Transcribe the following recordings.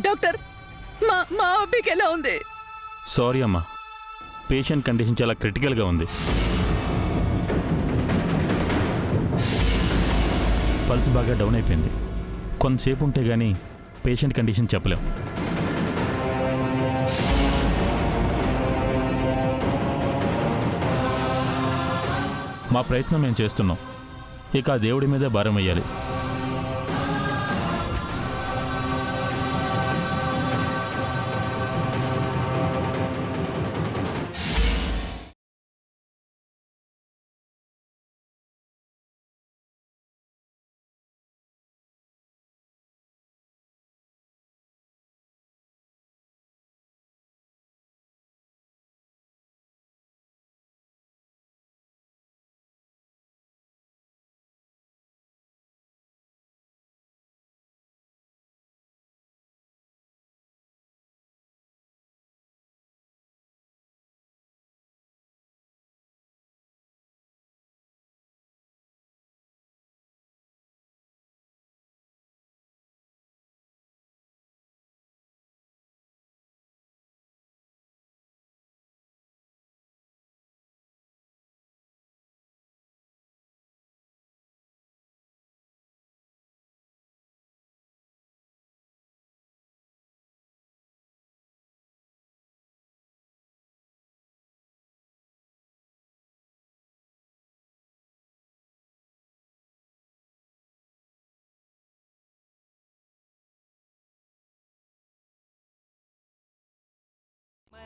Doctor, మా అబ్బికి ఎలా ఉంది? సారీ అమ్మా, పేషెంట్ కండిషన్ చాలా క్రిటికల్గా ఉంది. పల్స్ బాగా డౌన్ అయిపోయింది. కొంతసేపు ఉంటే కానీ పేషెంట్ కండిషన్ చెప్పలేం. మా ప్రయత్నం మేము చేస్తున్నాం. ఇక ఆ దేవుడి మీద భారం వేయాలి.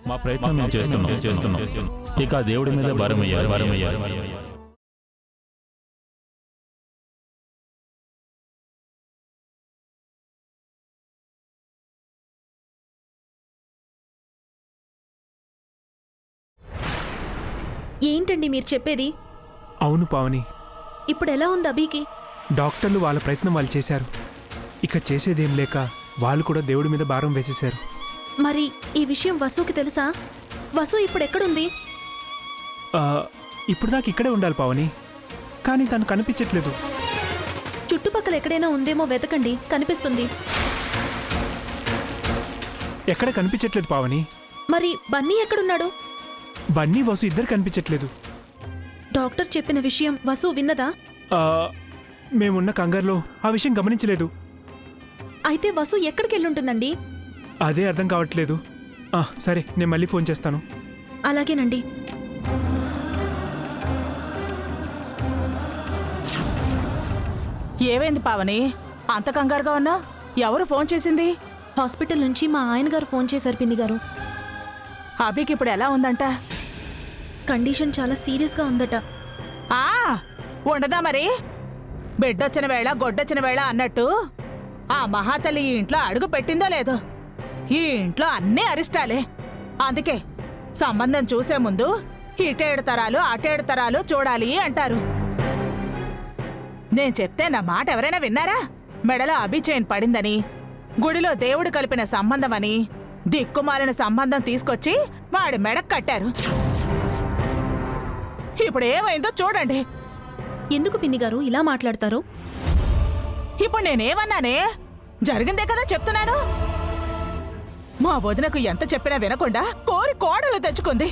మా ప్రయత్నం మేము చేస్తున్నాం. ఇక ఆ దేవుడి మీద భారం వేయాలి. ఏంటండి మీరు చెప్పేది? అవును పావని, ఇప్పుడు ఎలా ఉంది అభికి? డాక్టర్లు వాళ్ళ ప్రయత్నం వాళ్ళు చేశారు. ఇక చేసేదేం లేక వాళ్ళు కూడా దేవుడి మీద భారం వేసేశారు. మరి ఈ విషయం వసుకి తెలుసా? వసు ఇప్పుడు ఎక్కడుంది? ఇప్పుడు దాకా ఇక్కడే ఉండాలి పావని, కానీ తను కనిపించట్లేదు. చుట్టుపక్కల ఎక్కడైనా ఉందేమో వెతకండి, కనిపిస్తుంది. ఎక్కడ కనిపించట్లేదు పావని. మరి బన్నీ ఎక్కడున్నాడు? బన్నీ వసు ఇద్దరు కనిపించట్లేదు. డాక్టర్ చెప్పిన విషయం వసు విన్నదా? మేమున్న కంగారులో ఆ విషయం గమనించలేదు. అయితే వసు ఎక్కడికి వెళ్ళుంటుందండి? అదే అర్థం కావట్లేదు. సరే, నేను మళ్ళీ ఫోన్ చేస్తాను. అలాగేనండి. ఏమైంది పావని, అంత కంగారుగా ఉన్నా? ఎవరు ఫోన్ చేసింది? హాస్పిటల్ నుంచి మా ఆయన గారు ఫోన్ చేశారు పిన్ని గారు. అభికి ఇప్పుడు ఎలా ఉందంట? కండిషన్ చాలా సీరియస్గా ఉందట. ఉండదా మరి? బిడ్డొచ్చిన వేళ గొడ్డొచ్చిన వేళ అన్నట్టు ఆ మహాతల్లి ఈ ఇంట్లో అడుగు పెట్టిందో లేదో, ఈ ఇంట్లో అన్నీ అరిష్టాలే. అందుకే సంబంధం చూసే ముందు ఇటేడు తరాలు అటేడు తరాలు చూడాలి అంటారు. నేను చెప్తే నా మాట ఎవరైనా విన్నారా? మెడలో అభిచైన్ పడిందని, గుడిలో దేవుడు కలిపిన సంబంధమని దిక్కుమాలిన సంబంధం తీసుకొచ్చి వాడి మెడకు కట్టారు. ఇప్పుడు ఏమైందో చూడండి. ఎందుకు పిన్ని గారు ఇలా మాట్లాడతారు? ఇప్పుడు నేనేమన్నానే? జరిగిందే కదా చెప్తున్నాను. మా వదినకు ఎంత చెప్పినా వినకుండా కోరి కోడలు తెచ్చుకుంది.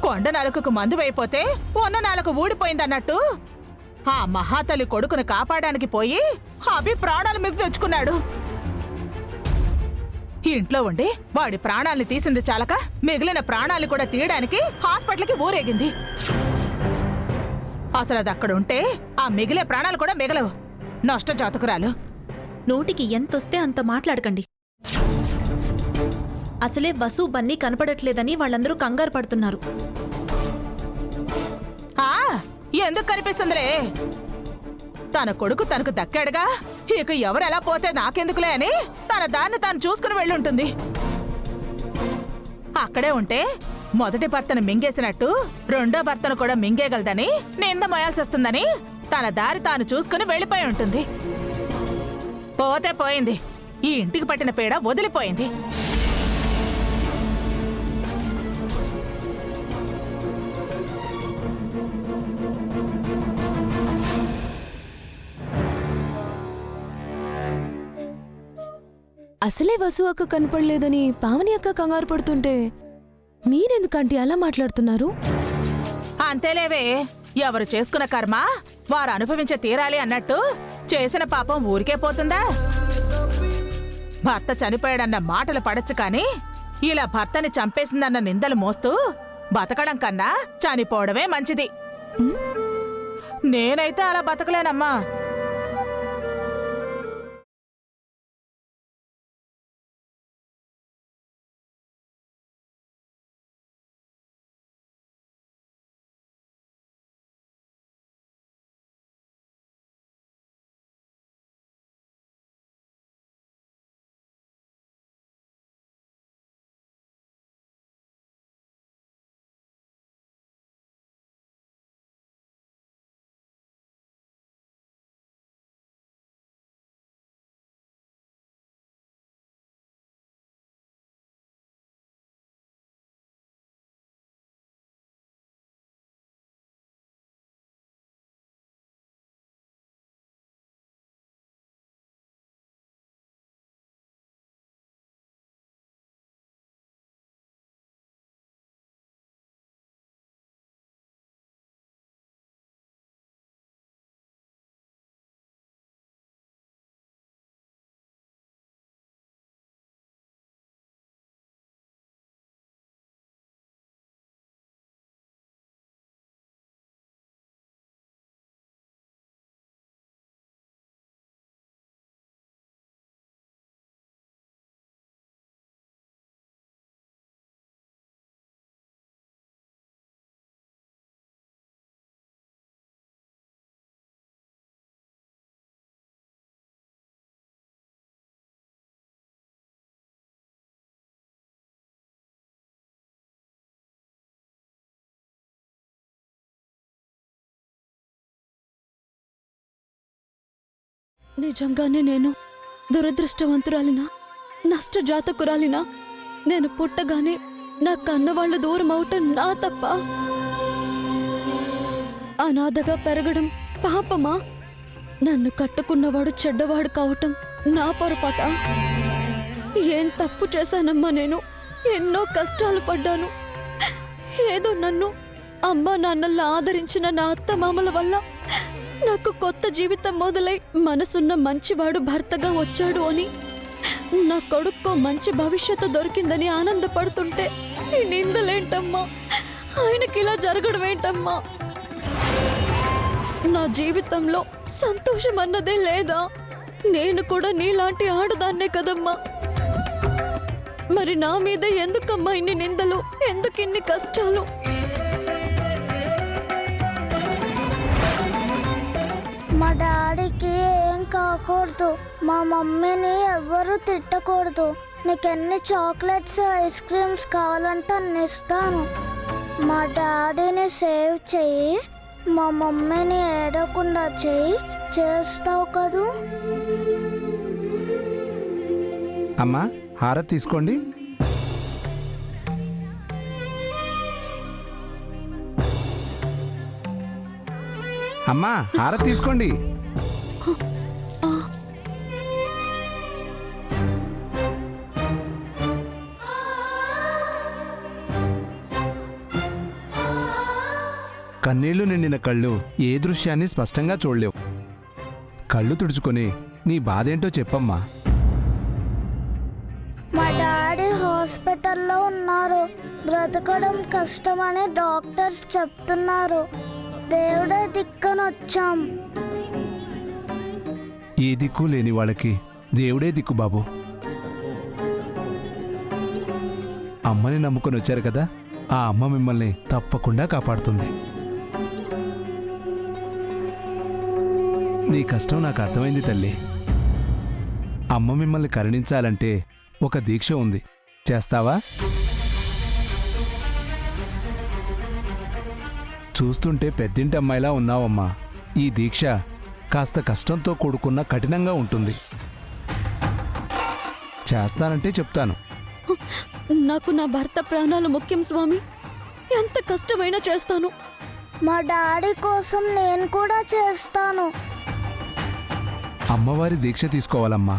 కొండ నాలుకకు మందు అయిపోతే ఉన్న నాలుక ఊడిపోయిందన్నట్టు ఆ మహాతల్లి కొడుకును కాపాడడానికి పోయి అభి ప్రాణాల మీద తెచ్చుకున్నాడు. ఇంట్లో ఉండి వాడి ప్రాణాల్ని తీసింది చాలక మిగిలిన ప్రాణాలు కూడా తీయడానికి హాస్పిటల్కి ఊరేగింది. అసలు అది అక్కడుంటే ఆ మిగిలే ప్రాణాలు కూడా మిగలవు. నష్ట జాతకురాలు. నోటికి ఎంతొస్తే అంత మాట్లాడకండి. అసలే వసు బన్నీ కనపడట్లేదని వాళ్ళందరూ కంగారు పడుతున్నారు. ఎందుకు కనిపిస్తుందిలే? తన కొడుకు తనకు దక్కాడుగా, ఇక ఎవరెలా పోతే నాకెందుకులే అని తన దాన్ని తాను చూసుకుని వెళ్ళుంటుంది. అక్కడే ఉంటే మొదటి భర్తను మింగేసినట్టు రెండో భర్తను కూడా మింగేయగలదని నింద మోయాల్సి వస్తుందని తన దారి తాను చూసుకుని వెళ్ళిపోయి ఉంటుంది. పోతే పోయింది, ఈ ఇంటికి పట్టిన పీడ వదిలిపోయింది. అసలే వసు అక్క కనపడలేదని పావని అక్క కంగారు పడుతుంటే మీరెందుకంటే అలా మాట్లాడుతున్నారు? అంతేలేవే, ఎవరు చేసుకున్న కర్మ వారు అనుభవించే తీరాలి అన్నట్టు చేసిన పాపం ఊరికే పోతుందా? భర్త చనిపోయాడన్న మాటలు పడచ్చు కాని ఇలా భర్తని చంపేసిందన్న నిందలు మోస్తూ బతకడం కన్నా చనిపోవడమే మంచిది. నేనైతే అలా బతకలేనమ్మా. నిజంగానే నేను దురదృష్టవంతురాలినా, నష్టజాతకురాలినా? నేను పుట్టగానే నా కన్నవాళ్లు దూరం అవటం నా తప్ప? అనాథగా పెరగడం పాపమా? నన్ను కట్టుకున్నవాడు చెడ్డవాడు కావటం నా పొరపాట? ఏం తప్పు చేశానమ్మా నేను? ఎన్నో కష్టాలు పడ్డాను. ఏదో నన్ను అమ్మా నాన్నల్లా ఆదరించిన నా అత్తమామల వల్ల నాకు కొత్త జీవితం మొదలై మనసున్న మంచివాడు భర్తగా వచ్చాడు అని, నా కొడుక్కో మంచి భవిష్యత్తు దొరికిందని ఆనందపడుతుంటే ఈ నిందలేంటమ్మా? ఆయనకిలా జరగడం ఏంటమ్మా? నా జీవితంలో సంతోషం అన్నదే లేదా? నేను కూడా నీలాంటి ఆడదాన్నే కదమ్మా. మరి నా మీద ఎందుకమ్మా ఇన్ని నిందలు, ఎందుకిన్ని కష్టాలు? మా డాడీకి ఏం కాకూడదు, మా మమ్మీని ఎవ్వరూ తిట్టకూడదు. నీకెన్ని చాక్లెట్స్ ఐస్ క్రీమ్స్ కావాలంటే అన్ని ఇస్తాను. మా డాడీని సేవ్ చెయ్యి, మా మమ్మీని ఏడకుండా చెయ్యి. చేస్తావు కదూ? అమ్మా, హారతి తీసుకోండి. అమ్మా, హారతి తీసుకోండి. కన్నీళ్లు నిండిన కళ్ళు ఏ దృశ్యాన్ని స్పష్టంగా చూడలేవు. కళ్ళు తుడుచుకొని నీ బాధేంటో చెప్పమ్మా. మా డాడీ హాస్పిటల్లో ఉన్నారు. బ్రతకడం కష్టమని డాక్టర్స్ చెప్తున్నారు. దేవుడే దిక్కని వచ్చాం. ఏ దిక్కు లేని వాళ్ళకి దేవుడే దిక్కు బాబు. అమ్మని నమ్ముకొని వచ్చారు కదా, ఆ అమ్మ మిమ్మల్ని తప్పకుండా కాపాడుతుంది. నీ కష్టం నాకు అర్థమైంది తల్లి. అమ్మ మిమ్మల్ని కరుణించాలంటే ఒక దీక్ష ఉంది, చేస్తావా? చూస్తుంటే పెద్దింటి అమ్మాయిలా ఉన్నావమ్మా. ఈ దీక్ష కాస్త కష్టంతో కూడుకున్న కఠినంగా ఉంటుంది. చేస్తానంటే చెప్తాను. నాకు నా భర్త ప్రాణాలు ముఖ్యం స్వామి. ఎంత కష్టమైనా చేస్తాను. మా డాడీ కోసం నేను కూడా చేస్తాను. అమ్మవారి దీక్ష తీసుకోవాలమ్మా.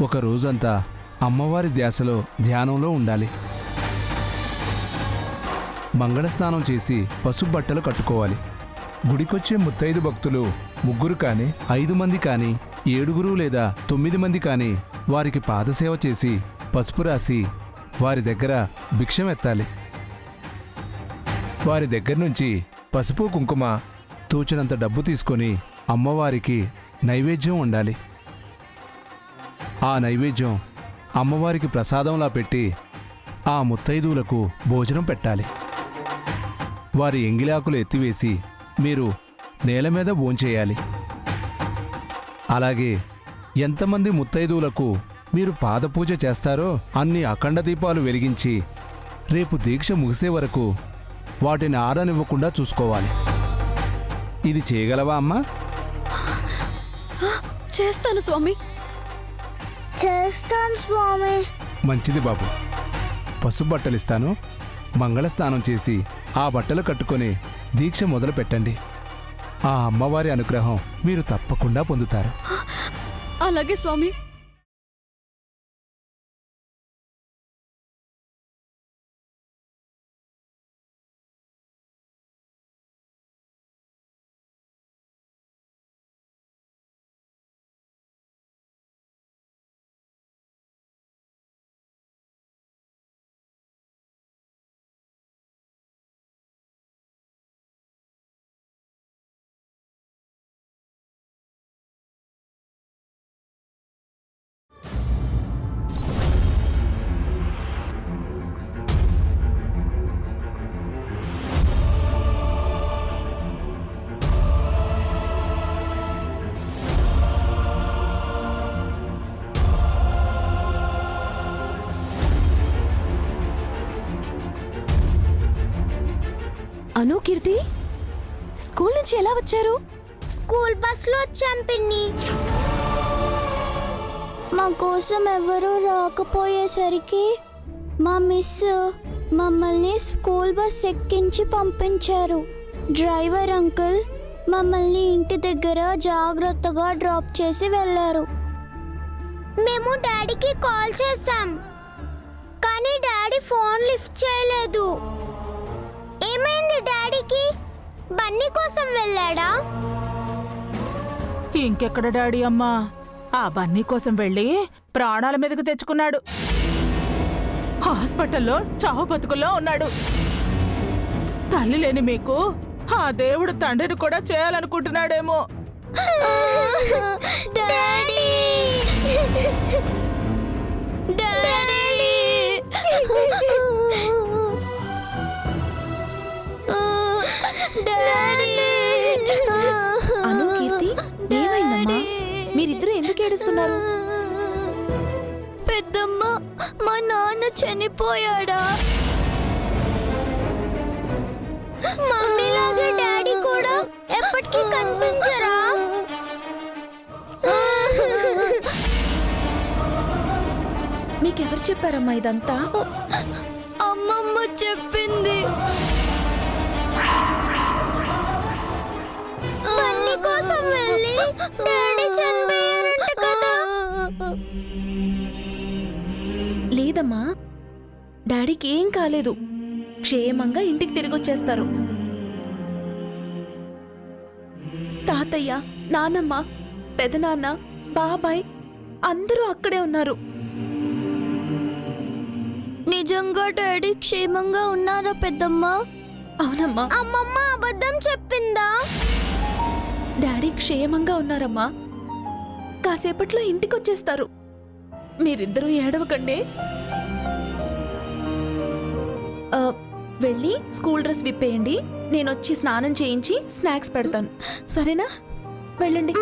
ఒక రోజంతా అమ్మవారి ధ్యాసలో ధ్యానంలో ఉండాలి. మంగళస్నానం చేసి పసుపు బట్టలు కట్టుకోవాలి. గుడికొచ్చే ముత్తైదు భక్తులు 3 కానీ 5 మంది కానీ 7 లేదా 9 మంది కానీ వారికి పాదసేవ చేసి పసుపు రాసి వారి దగ్గర భిక్షం ఎత్తాలి. వారి దగ్గర నుంచి పసుపు కుంకుమ తూచినంత డబ్బు తీసుకొని అమ్మవారికి నైవేద్యం ఉండాలి. ఆ నైవేద్యం అమ్మవారికి ప్రసాదంలా పెట్టి ఆ ముత్తైదువులకు భోజనం పెట్టాలి. వారి ఎంగిలాకులు ఎత్తివేసి మీరు నేల మీద భోంచేయాలి. అలాగే ఎంతమంది ముత్తైదువులకు మీరు పాదపూజ చేస్తారో అన్ని అఖండ దీపాలు వెలిగించి రేపు దీక్ష ముగిసే వరకు వాటిని ఆరనివ్వకుండా చూసుకోవాలి. ఇది చేయగలవా అమ్మా? చేస్తాను స్వామి. చేస్తాను స్వామి. మంచిది బాబు. పసుపు బట్టలిస్తాను. మంగళస్నానం చేసి ఆ బట్టలు కట్టుకొని దీక్ష మొదలు పెట్టండి. ఆ అమ్మవారి అనుగ్రహం మీరు తప్పకుండా పొందుతారు. అలాగే స్వామి. అను, కీర్తి స్కూల్ నుంచి ఎలా వచ్చారు? స్కూల్ బస్లో వచ్చాం పిన్ని. మా కోసం ఎవరూ రాకపోయేసరికి మా మిస్ మమ్మల్ని స్కూల్ బస్ ఎక్కించి పంపించారు. డ్రైవర్ అంకుల్ మమ్మల్ని ఇంటి దగ్గర జాగ్రత్తగా డ్రాప్ చేసి వెళ్ళారు. మేము డాడీకి కాల్ చేశాం, కానీ డాడీ ఫోన్ లిఫ్ట్ చేయలేదు. ఏమైంది డాడీకి? బన్నీ కోసం వెళ్ళాడా? ఇంకెక్కడ డాడీ అమ్మా, ఆ బన్నీ కోసం వెళ్ళి ప్రాణాల మీదకు తెచ్చుకున్నాడు. హాస్పిటల్లో చావు బతుకుల్లో ఉన్నాడు. తల్లి లేని మీకు ఆ దేవుడు తండ్రిని కూడా చేయాలనుకుంటున్నాడేమో. డాడీ డాడీ అను, కీర్తి ఏమైందమ్మా? మీరిద్దరూ ఎందుకు ఏడుస్తున్నారు? పెద్దమ్మ, మా నాన్న చనిపోయాడా? మమ్మీలాగే డాడీ కూడా ఎప్పటికీ కనిపించరా? మీకెవరు చెప్పారమ్మా ఇదంతా? అమ్మమ్మ చెప్పింది. బన్నీ కోసం వెళ్ళి డాడీ చనిపోయారంట కదా. లేదమ్మా, డాడీకి ఏం కాలేదు. క్షేమంగా ఇంటికి తిరిగి వచ్చేస్తారు. తాతయ్య, నానమ్మ, పెదనాన్న, బాబాయ్ అందరూ అక్కడే ఉన్నారు. నిజంగా డాడీ క్షేమంగా ఉన్నారా పెద్దమ్మ? అవునమ్మా. అమ్మమ్మ అబద్ధం చెప్పిందా? డాడీ క్షేమంగా ఉన్నారమ్మా. కాసేపట్లో ఇంటికి వచ్చేస్తారు. మీరిద్దరూ ఏడవకండి. వెళ్ళి స్కూల్ డ్రెస్ విప్పేయండి. నేనొచ్చి స్నానం చేయించి స్నాక్స్ పెడతాను, సరేనా? వెళ్ళండి.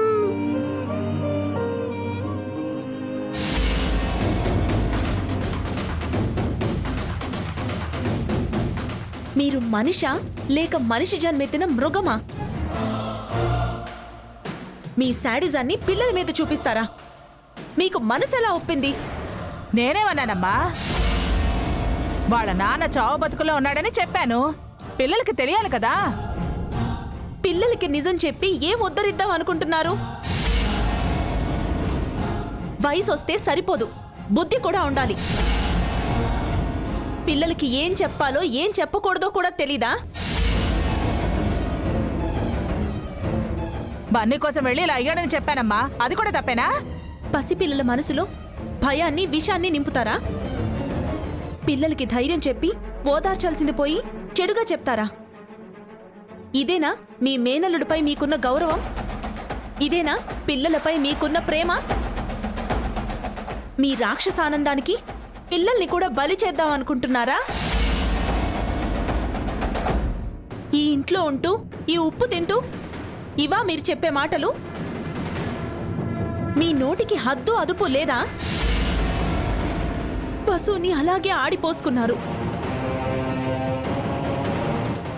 మీరు మనిషా లేక మనిషి జన్మెత్తిన మృగమా? మీ శాడిజాన్ని పిల్లల మీద చూపిస్తారా? మీకు మనసు ఎలా ఒప్పింది? నేనేమన్నానమ్మా? వాళ్ళ నాన్న చావు బతుకులో ఉన్నాడని చెప్పాను. పిల్లలకి తెలియాలి కదా. పిల్లలకి నిజం చెప్పి ఏం ఉద్ధరిద్దాం అనుకుంటున్నారు? వయసు వస్తే సరిపోదు, బుద్ధి కూడా ఉండాలి. పిల్లలకి ఏం చెప్పాలో ఏం చెప్పకూడదో కూడా తెలీదా? బన్నీ కోసం వెళ్ళి ఇలా అయ్యాడని చెప్పానమ్మా, అది కూడా తప్పేనా? పసిపిల్లల మనసులో భయాన్ని విషాన్ని నింపుతారా? పిల్లలకి ధైర్యం చెప్పి ఓదార్చాల్సింది పోయి చెడుగా చెప్తారా? ఇదేనా మీ మేనల్లుడిపై మీకున్న గౌరవం? ఇదేనా పిల్లలపై మీకున్న ప్రేమ? మీ రాక్షసానందానికి పిల్లల్ని కూడా బలి చేద్దామనుకుంటున్నారా? ఈ ఇంట్లో ఉంటూ ఈ ఉప్పు తింటూ ఇవా మీరు చెప్పే మాటలు? మీ నోటికి హద్దు అదుపు లేదా? వసుని అలాగే ఆడిపోసుకున్నారు.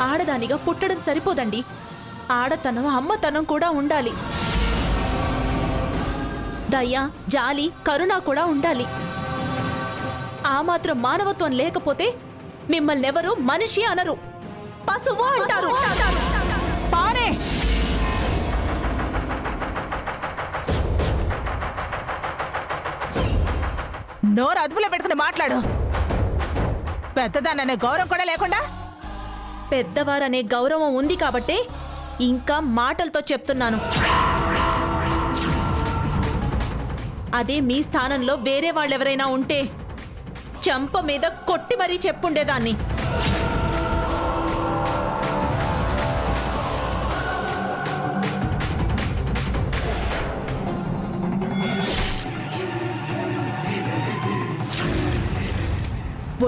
ఆడదానిగా పుట్టడం సరిపోదండి, ఆడతనం అమ్మతనం కూడా ఉండాలి. దయ, జాలి, కరుణ కూడా ఉండాలి. ఆ మాత్రం మానవత్వం లేకపోతే మిమ్మల్నెవరూ మనిషి అనరు, పశువు అంటారు. పానే నోరు అదుపులో పెట్టుకుని మాట్లాడు. పెద్దదాననే గౌరవం కూడా లేకుండా. పెద్దవారనే గౌరవం ఉంది కాబట్టే ఇంకా మాటలతో చెప్తున్నాను. అదే మీ స్థానంలో వేరే వాళ్ళెవరైనా ఉంటే చంప మీద కొట్టి మరీ చెప్పుండేదాన్ని.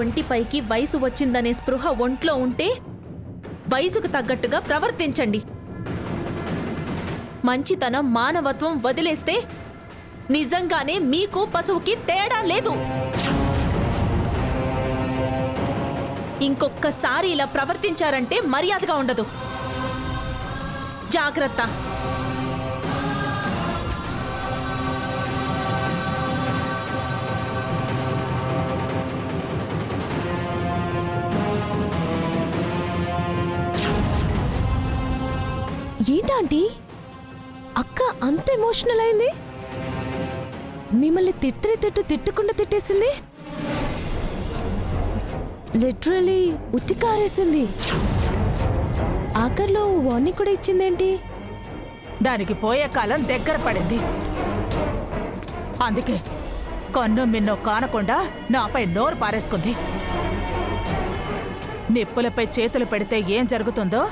ఒంటిపైకి వయసు వచ్చిందనే స్పృహ ఒంట్లో ఉంటే వయసుకు తగ్గట్టుగా ప్రవర్తించండి. మంచితనం, మానవత్వం వదిలేస్తే నిజంగానే మీకు పశువుకి తేడా లేదు. ఇంకొక్కసారి ఇలా ప్రవర్తించారంటే మర్యాదగా ఉండదు. జాగ్రత్త. ఏంటంటీ అక్క అంత ఎమోషనల్ అయింది? మిమ్మల్ని తిట్టకుండా తిట్టేసింది. లిటరలీ ఉత్తికారేసింది. ఆఖర్లో వార్నింగ్ కూడా ఇచ్చిందేంటి? దానికి పోయే కాలం దగ్గర పడింది. అందుకే కన్ను మిన్నో కానకుండా నాపై నోరు పారేసుకుంది. నిప్పులపై చేతులు పెడితే ఏం జరుగుతుందో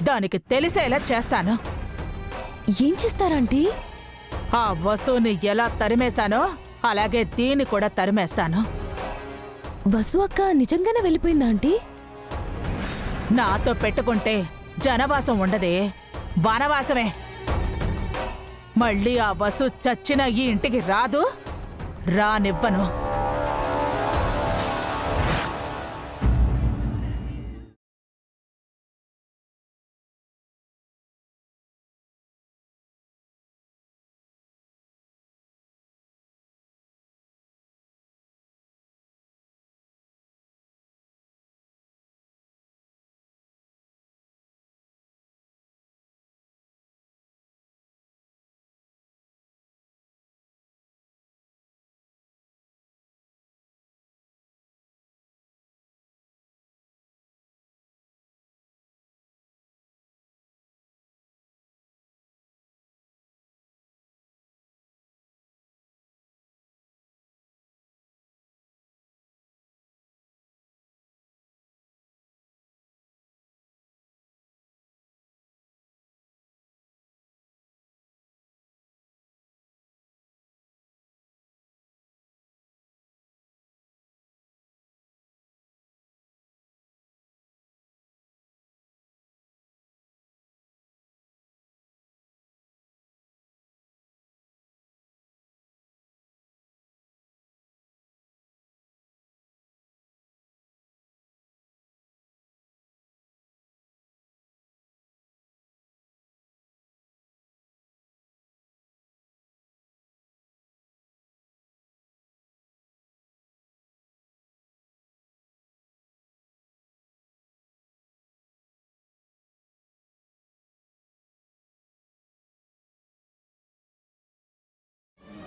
దానికి తెలిసేలా చేస్తాను. ఏం చేస్తారంటీ? ఆ వసుని ఎలా తరిమేశానో అలాగే దీన్ని కూడా తరిమేస్తాను. వసు అక్క నిజంగానే వెళ్ళిపోయిందా ఆంటీ? నాతో పెట్టుకుంటే జనవాసం ఉండదే, వనవాసమే. మళ్ళీ ఆ వసు చచ్చిన ఈ ఇంటికి రాదు, రానివ్వను.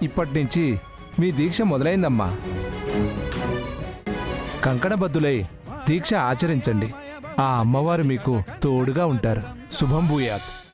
ఇప్పటి నుంచి మీ దీక్ష మొదలైందమ్మా. కంకణబద్దులై దీక్ష ఆచరించండి. ఆ అమ్మవారు మీకు తోడుగా ఉంటారు. శుభం భూయాత్.